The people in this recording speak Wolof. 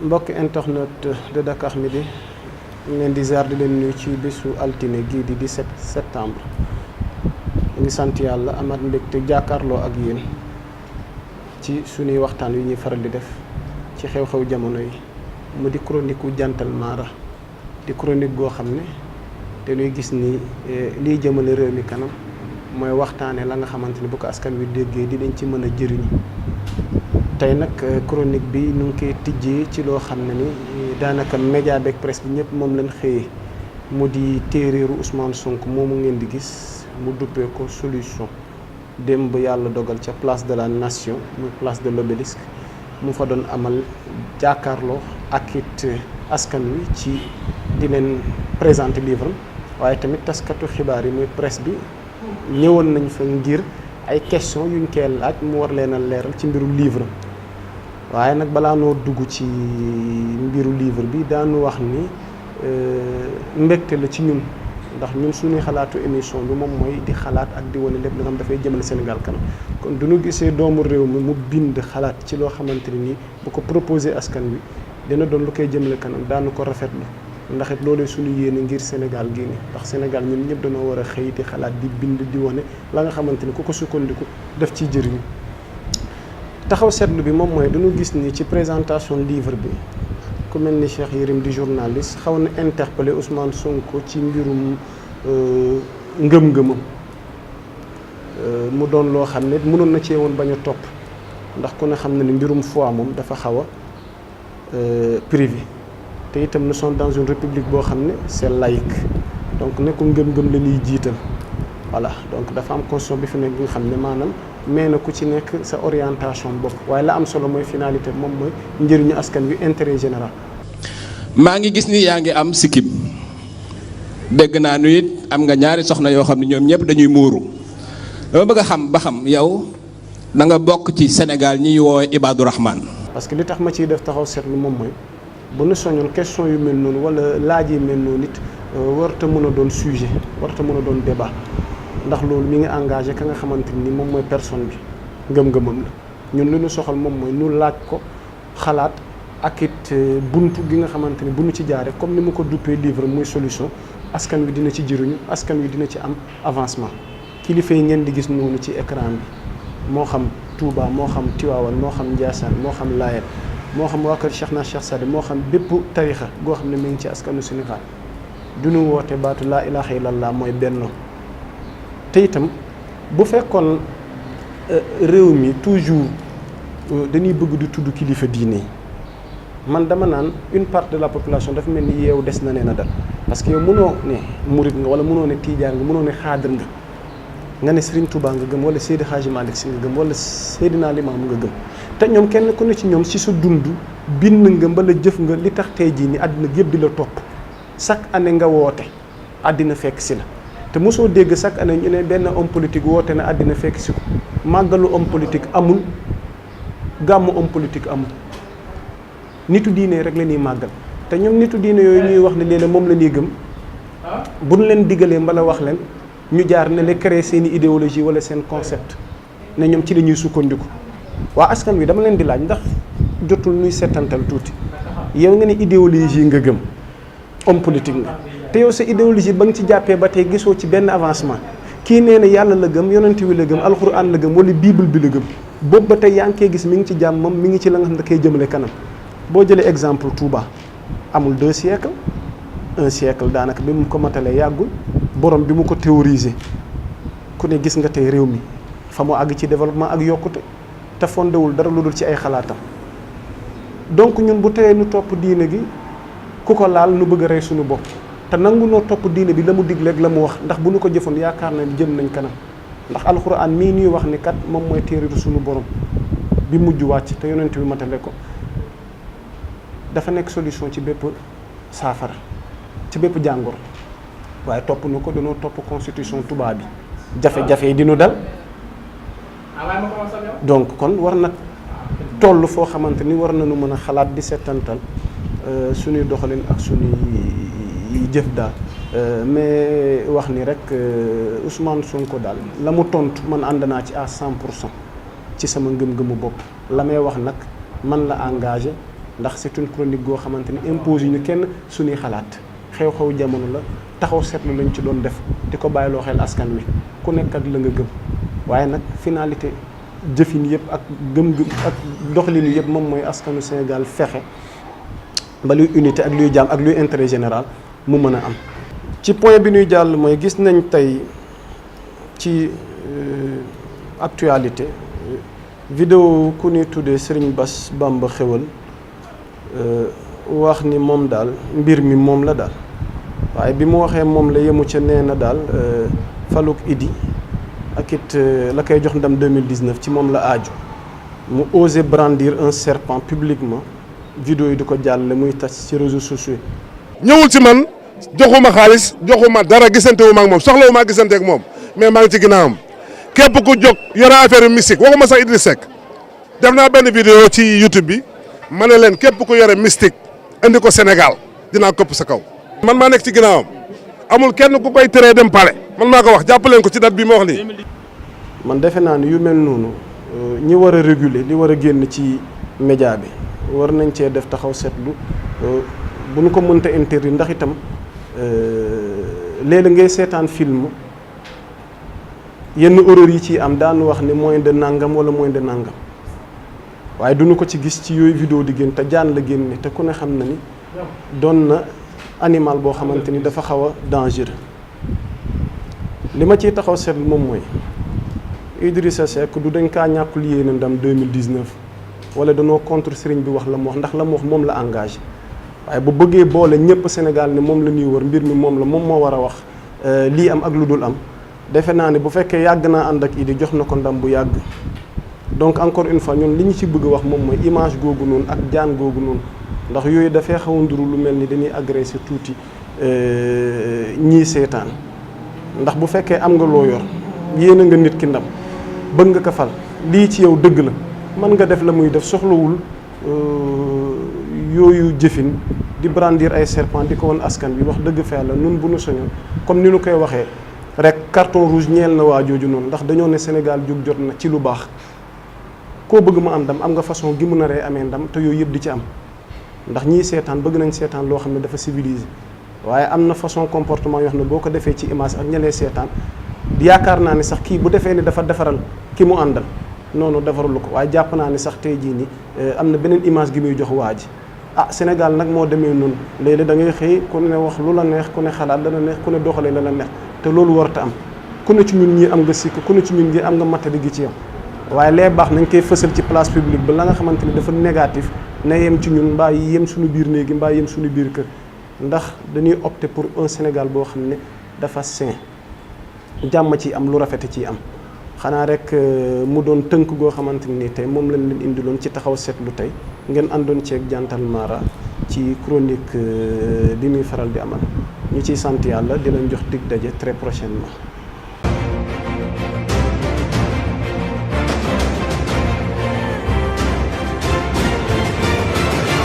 mbokk internet de Dakar Midi ñu leen di ziar di leen nuyu ci bésu altine gii di 17 septembre ñu ngi sant yàlla amaat mbégte jàkkaarloo ak yéen ci suñuy waxtaan yu ñuy faral di def ci xew-xew jamono yi mu di chronique u Jantal Mara di chronique goo xam ne dañuy gis ni liy jëmale réew mi kanam mooy waxtaane la nga xamante ni bu ko askan wi déggee dinañ ci mën a jëriñu. tey nag chronique bi ñu ngi koy tijjee ci loo xam ne ni daanaka média beeg presse bi ñëpp moom lañ xëyee mu di téeréeru Ousmane Sonko moomu ngeen di gis mu duppee ko solution. démb yàlla dogal ca place de la nation muy place de l'obélisque mu fa doon amal jàkkaarloo ak it askan wi ci di leen présenter livre waaye tamit taskatu xibaar yi muy presse bi ñëwoon nañ fa ngir ay question yuñ koy laaj mu war leen a leeral ci mbiru livre waaye nag balaa noo dugg ci mbiru livre bi daanu wax ni mbégte la ci ñun ndax ñun suñuy xalaatu émission bi moom mooy di xalaat ak di wane lépp li nga xam dafay jëmale Sénégal kanam kon du ñu gisee doomu réew mi mu bind xalaat ci loo xamante ne nii bu ko proposé askan wi dina doon lu koy jëmale kanam daanu ko rafetlu ndax it loolee suñu yéene ngir Sénégal gii nii ndax Sénégal ñun ñëpp dañoo war a xëy di xalaat di bind di wane la nga xamante ni ku ko sukkandiku def ciy jëriñu. taxaw seetlu bi moom mooy dañu gis ni ci présentation livre bi ku mel ni Cheikh Yérim di journaliste xaw na interpellé Ousmane Sonko ci mbirum ngëm-ngëmam mu doon loo xam ne mënoon na cee woon bañ a topp ndax ku ne xam na ni mbirum foi moom dafa xaw a privé te itam nous sommes dans une république boo xam ne c'est laïque donc nekkul ngëm-ngëm la ñuy jiital voilà donc dafa am constitution bi fi nekk bi nga xam ne maanaam mais na ku ci nekk sa orientation bopp waaye la am solo mooy finalité moom mooy njëriñu askan wi intérêt général. maa ngi gis ni yaa ngi am sikkim dégg naa nu it am nga ñaari soxna yoo xam ne ñoom ñëpp dañuy muuru dama bëgg a xam ba xam yow da nga bokk ci Sénégal ñiy woowee Ibadu Rahman. parce que li tax ma ciy def taxaw seetlu moom mooy bu nu soñoon question yu mel noonu wala laaj yi mel noonu it warta mën a doon sujet warta mën a doon débat. ndax loolu mi ngi engagé ka nga xamante ni moom mooy personne bi ngëm-ngëmam la ñun li ñu soxal moom mooy ñu laaj ko xalaat ak it buntu gi nga xamante ni bu ñu ci jaaree comme ni mu ko duppee livre muy solution askan wi dina ci jëriñu askan wi dina ci am avancement. kilifa yi ngeen di gis noonu ci écran bi moo xam Touba moo xam Tivaouane moo xam Ndiassane moo xam Layène moo xam waa kër Cheikh na Cheikh Sadi moo xam bépp tarixa goo xam ne mi ngi ci askanu Sénégal du ñu woote baatu laa ilaaha illallah mooy bennoo. te itam bu fekkoon réew mi toujours dañuy bëgg di tudd kilifa diine yi man dama naan une partie de la population dafa mel ni yeewu des na leen a dal parce que yow mënoo ne murit nga wala mënoo ne tiijaan nga mënoo ne xaadir nga ne Serigne Touba nga gëm wala Seydi Hadji Malick Sy nga gëm wala Seydina Limaamu nga gëm te ñoom kenn ku ne ci ñoom ci sa dund bind nga mbala jëf nga li tax tey jii ni àddina yëpp di la topp chaque année nga woote àddina fekk si la. te mosoo dégg chaque année ñu ne benn homme politique woote na àddina fekk si ko màggalu homme politique amul gàmmu homme politique amul nitu diine rek la ñuy màggal te ñoom nitu diine yooyu ñuy wax ne léeg-léeg moom la ñuy gëm bu ñu leen digalee mbala wax leen ñu jaar ne la créer seen i idéologie wala seen concept ne ñoom ci la ñuy sukkandiku waa askan wi dama leen di laaj ndax jotul nuy settantal tuuti yow nga ne idéologie nga gëm homme politique nga. te yow sa idéologie ba nga ci jàppee ba tey gisoo ci benn avancement kii nee na yàlla la gëm yonent wi la gëm alxuraan la gëm wala bible bi la gëm boobu ba tey yaa ngi koy gis mi ngi ci jàmmam mi ngi ci la nga xam ne da koy jëmale kanam boo jëlee exemple Touba amul 2 siècles 1 siècle daanaka bi mu ko matalee yàggul borom bi mu ko théoriser ku ne gis nga tey réew mi fa mu àgg ci développement ak yokkute te fondewul dara lu dul ci ay xalaatam donc ñun bu teyee nu topp diine gi ku ko laal nu bëgg a rey suñu bopp. te nangu noo topp diine bi la mu digleeg la mu wax ndax bu ñu ko jëfoon yaakaar na jëm nañ kanam ndax alxuraan mii ñuy wax ni kat moom mooy téere suñu borom bi mujj wàcc te yonent bi matale ko dafa nekk solution ci bépp saafara ci bépp jàngoro waaye topp nu ko dañoo topp constitution tubaab bi jafe-jafe yi dinu dal donc kon war na toll foo xamante ni war nañu mën a xalaat di settantal suñuy doxalin ak suñuy jëf daal mais wax ni rek Ousmane Sonko daal la mu tontu man ànd naa ci à 100% ci sama ngëm-ngëmu bopp la may wax nag man la engagé ndax c'est une chronique goo xamante ni impose ñu kenn suñuy xalaat xew-xew jamono la taxaw seetlu lañ ci doon def di ko bàyyiloo xel askan wi ku nekk ak la nga gëm waaye nag finalité jëfin yëpp ak gëm-gëm ak doxalin yëpp moom mooy askanu Sénégal fexe ba luy unité ak luy jàmm ak luy intérêt général mu mën a am. ci point bi ñuy jàll mooy gis nañ tey ci actualité vidéo ku ñuy tuddee Serigne Bass Bamba Xewal wax ni moom daal mbir mi moom la daal waaye bi mu waxee moom la yemu ca nee na daal faluk Idi ak it la koy jox ndam 2019 ci moom la aaju mu osé brandir un serpent publiquement vidéo yi di ko jàllale muy tas ci réseaux sociaux yi. ñëwul ci man joxuma xaalis joxuma dara gisante wu ma ak moom soxlawu ma gisante ak moom mais maa ngi ci ginnaawam képp ku jóg yore affaire mystique waxuma sax Idriss Seck def naa benn vidéo ci YouTube bi ma ne leen képp ku yore mystique indi ko Sénégal dinaa këpp sa kaw. man maa nekk ci ginnaawam amul kenn ku koy teree dem palais man maa ko wax jàppaleen ko ci date bi ma wax nii. man defe naa ni yu mel noonu ñi war a réguler li war a génn ci média bi war nañ cee def taxaw seetlu bu ñu ko mënta interdire ndax itam léeg-léeg ngay seetaan film yenn horreur yi ciy am daanu wax ne moins de nangam wala moins de nangam waaye duñu ko ci gis ci yooyu vidéo di génn te jaan la génne te ku ne xam na ni doon na animal boo xamante ni dafa xaw a dangereux li ma ciy taxaw seetlu moom mooy Idrissa Seck du dañ kaa ñàkkul yéene ndam 2019 wala danoo contre sëriñ bi wax la mu wax ndax la mu wax moom la engagé waaye bu bëggee boole ñëpp Sénégal ne moom la ñuy wër mbir mi moom la moom moo war a wax lii am ak lu dul am defe naa ne bu fekkee yàgg naa ànd ak Idi jox na ko ndam bu yàgg donc encore une fois ñun li ñu ci bëgg a wax moom mooy image googu noonu ak jaan googu noonu ndax yooyu dafay xaw a nduru lu mel ni dañuy agressé tuuti ñii seetaan ndax bu fekkee am nga loo yor yéene nga nit ki ndam bëgg nga ko fal lii ci yow dëgg la mën nga def la muy def soxlawul yooyu jëfin di brandir ay serpent di ko woon askan bi wax dëgg fa yàlla nun bu nu soñoon comme ni nu koy waxee rek carton rouge ñeel na waa jooju noonu ndax dañoo ne Sénégal jóg jot na ci lu baax koo bëgg mu am ndam am nga façon gi mu naree amee ndam te yooyu yëpp di ci am ndax ñii seetaan bëgg nañ seetaan loo xam ne dafa civilisé waaye am na façon comportement yoo xam ne boo ko defee ci image ak ñalee seetaan yaakaar naa ni sax kii bu defee ni dafa defaral ki mu àndal noonu defaralu ko waaye jàpp naa ni sax tey jii ni am na beneen image gi muy jox waa ji Sénégal nag moo demee noonu léeg-léeg da ngay xëy ku ne wax lu la neex ku ne xalaat dana neex ku ne doxalee la la neex te loolu warta am ku ne ci ñun ñii am nga sikk ku ne ci ñun ñii am nga matadi gi ci yow waaye lee baax nañ koy fësal ci place publique ba la nga xamante ni dafa négatif na yem ci ñun mbaa yem suñu biir néegi mbaa yem suñu biir kër ndax dañuy opter pour un Sénégal boo xam ne dafa sain jàmm ci am lu rafet ci am xanaa rek mu doon tënk goo xamante ni tey moom lañ leen indiloon ci taxaw seetlu tey ngeen àndoon ceeg Jantal Mara ci chronique bi muy faral di amal ñu ciy sant yàlla di leen jox dig daje très prochainement.